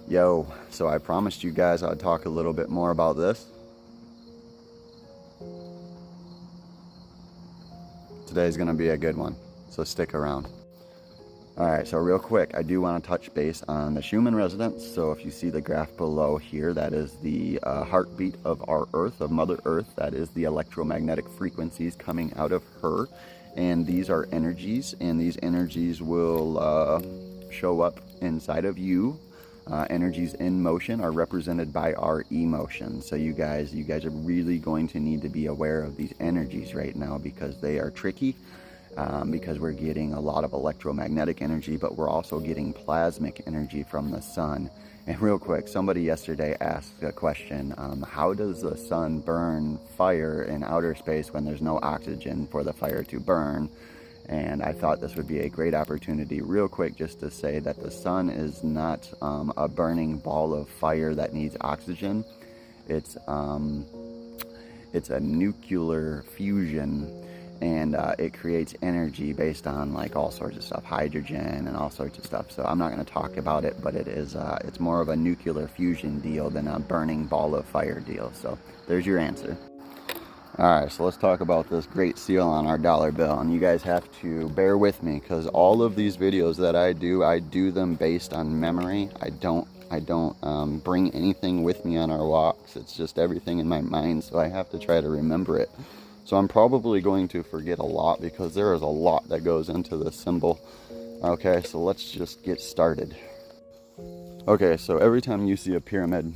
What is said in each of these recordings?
Yo, so I promised you guys I'd talk a little bit more about this. Today's gonna be a good one, so stick around. Alright, so real quick, I do want to touch base on the Schumann resonance. So if you see the graph below here, that is the heartbeat of our Earth, of Mother Earth. That is the electromagnetic frequencies coming out of her. And these are energies, and these energies will show up inside of you. Energies in motion are represented by our emotions. So you guys are really going to need to be aware of these energies right now, because they are tricky. Because we're getting a lot of electromagnetic energy, but we're also getting plasmic energy from the sun. And real quick, somebody yesterday asked a question, how does the sun burn fire in outer space when there's no oxygen for the fire to burn? And I thought this would be a great opportunity real quick just to say that the sun is not a burning ball of fire that needs oxygen. It's a nuclear fusion, and it creates energy based on like all sorts of stuff, hydrogen and all sorts of stuff. So I'm not going to talk about it, but it is it's more of a nuclear fusion deal than a burning ball of fire deal. So there's your answer. Alright, so let's talk about this great seal on our dollar bill. And you guys have to bear with me, because all of these videos that I do them based on memory. I don't bring anything with me on our walks. It's just everything in my mind, so I have to try to remember it. So I'm probably going to forget a lot, because there is a lot that goes into this symbol. Okay, so let's just get started. Okay, so every time you see a pyramid,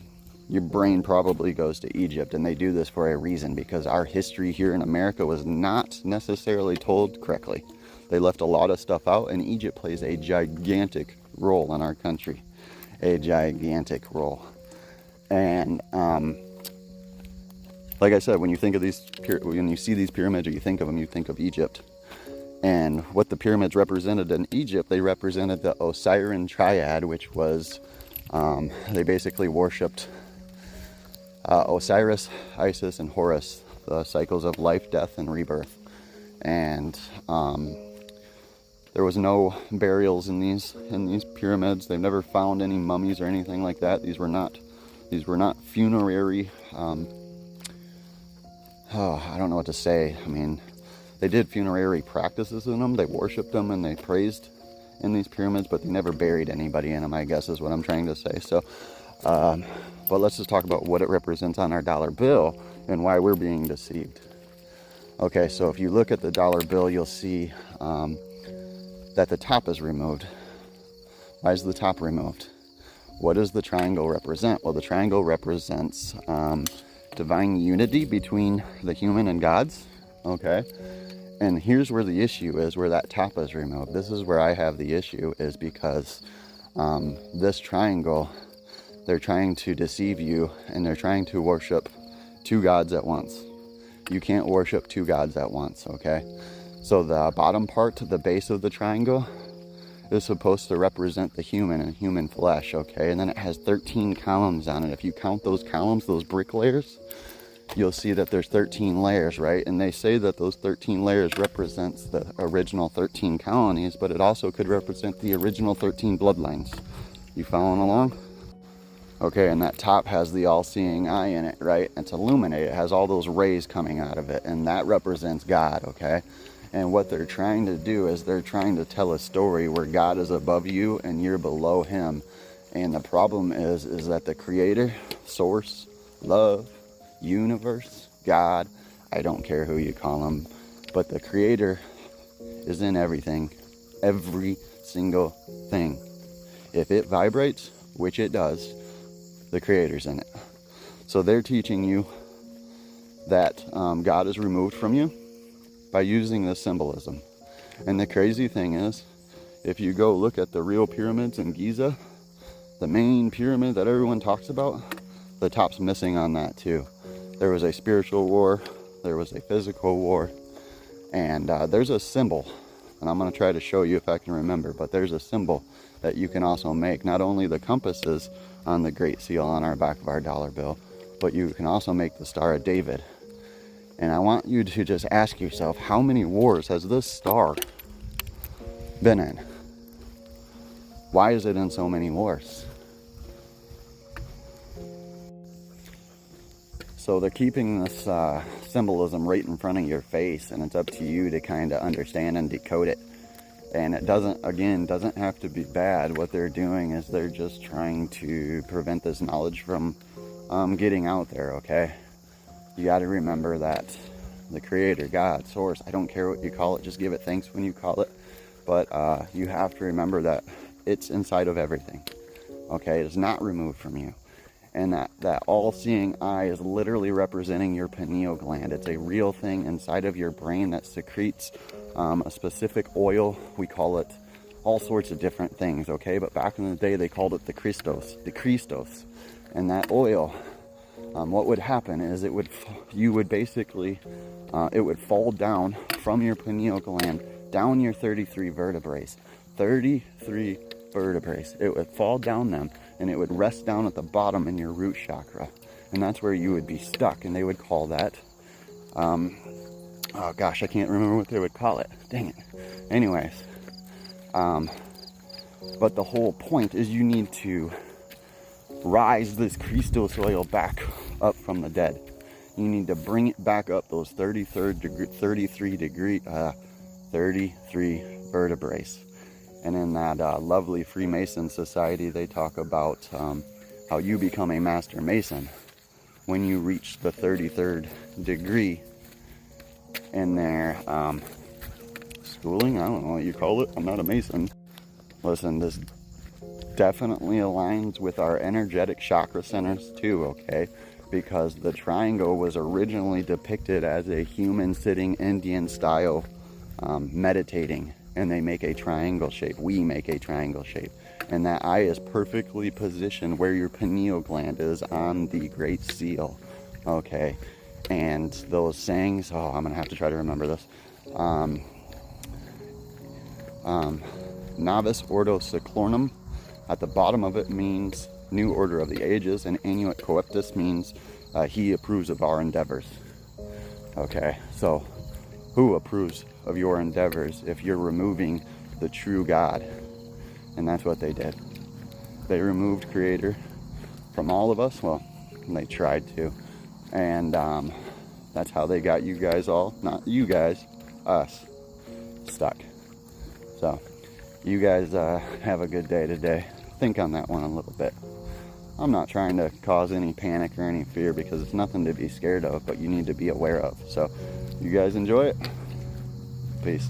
your brain probably goes to Egypt, and they do this for a reason, because our history here in America was not necessarily told correctly. They left a lot of stuff out, and Egypt plays a gigantic role in our country. A gigantic role. And like I said, when you think of when you see these pyramids, or you think of them, you think of Egypt. And what the pyramids represented in Egypt, they represented the Osirian triad, which was, they basically worshipped Osiris, Isis, and Horus, the cycles of life, death, and rebirth. And there was no burials in these pyramids. They've never found any mummies or anything like that. These were not funerary. I don't know what to say. I mean, they did funerary practices in them. They worshipped them and they praised in these pyramids, but they never buried anybody in them, I guess is what I'm trying to say. So, but let's just talk about what it represents on our dollar bill and why we're being deceived. Okay, so if you look at the dollar bill, you'll see that the top is removed. Why is the top removed? What does the triangle represent? Well, the triangle represents divine unity between the human and gods. Okay, and here's where the issue is, where that top is removed. This is where I have the issue, is because this triangle, they're trying to deceive you, and they're trying to worship two gods at once. You can't worship two gods at once, okay? So the bottom part, the base of the triangle, is supposed to represent the human and human flesh, okay? And then it has 13 columns on it. If you count those columns, those brick layers, you'll see that there's 13 layers, right? And they say that those 13 layers represents the original 13 colonies, but it also could represent the original 13 bloodlines. You following along? Okay, and that top has the all-seeing eye in it, right? It's illuminated. It has all those rays coming out of it, and that represents God, okay? And what they're trying to do is they're trying to tell a story where God is above you and you're below him. And the problem is that the creator, source, love, universe, God, I don't care who you call him, but the creator is in everything, every single thing. If it vibrates, which it does, the creator's in it. So they're teaching you that God is removed from you by using this symbolism. And the crazy thing is, if you go look at the real pyramids in Giza, the main pyramid that everyone talks about, the top's missing on that too. There was a spiritual war, there was a physical war, and there's a symbol, and I'm going to try to show you if I can remember, but there's a symbol that you can also make. Not only the compasses on the Great Seal on our back of our dollar bill, but you can also make the Star of David. And I want you to just ask yourself, how many wars has this star been in? Why is it in so many wars? So they're keeping this symbolism right in front of your face, and it's up to you to kind of understand and decode it. And it doesn't have to be bad. What they're doing is they're just trying to prevent this knowledge from getting out there, okay? You got to remember that the Creator, God, Source, I don't care what you call it, just give it thanks when you call it. But you have to remember that it's inside of everything, okay? It's not removed from you. And that all-seeing eye is literally representing your pineal gland. It's a real thing inside of your brain that secretes a specific oil. We call it all sorts of different things, okay? But back in the day, they called it the Christos. And that oil, what would happen is it would fall down from your pineal gland, down your 33 vertebrae. 33 vertebrae. It would fall down them, and it would rest down at the bottom in your root chakra. And that's where you would be stuck, and they would call that, oh gosh, I can't remember what they would call it. Dang it. Anyways, but the whole point is you need to rise this Christos oil back up from the dead. You need to bring it back up those 33 vertebrae. And in that lovely Freemason society, they talk about how you become a master mason when you reach the 33rd degree in their schooling. I don't know what you call it. I'm not a mason. Listen, this definitely aligns with our energetic chakra centers too, okay? Because the triangle was originally depicted as a human sitting Indian style meditating, and they make a triangle shape. We make a triangle shape, and that eye is perfectly positioned where your pineal gland is on the Great Seal, okay? And those sayings, oh, I'm gonna have to try to remember this. Novus Ordo Seclorum, at the bottom of it means New Order of the Ages, and Annuit Coeptus means he approves of our endeavors. Okay, so who approves of your endeavors if you're removing the true God? And that's what they did. They removed Creator from all of us. Well, they tried to. And that's how they got you guys all, not you guys, us, stuck. So you guys have a good day today. Think on that one a little bit. I'm not trying to cause any panic or any fear, because it's nothing to be scared of, but you need to be aware of. So you guys enjoy it. Peace.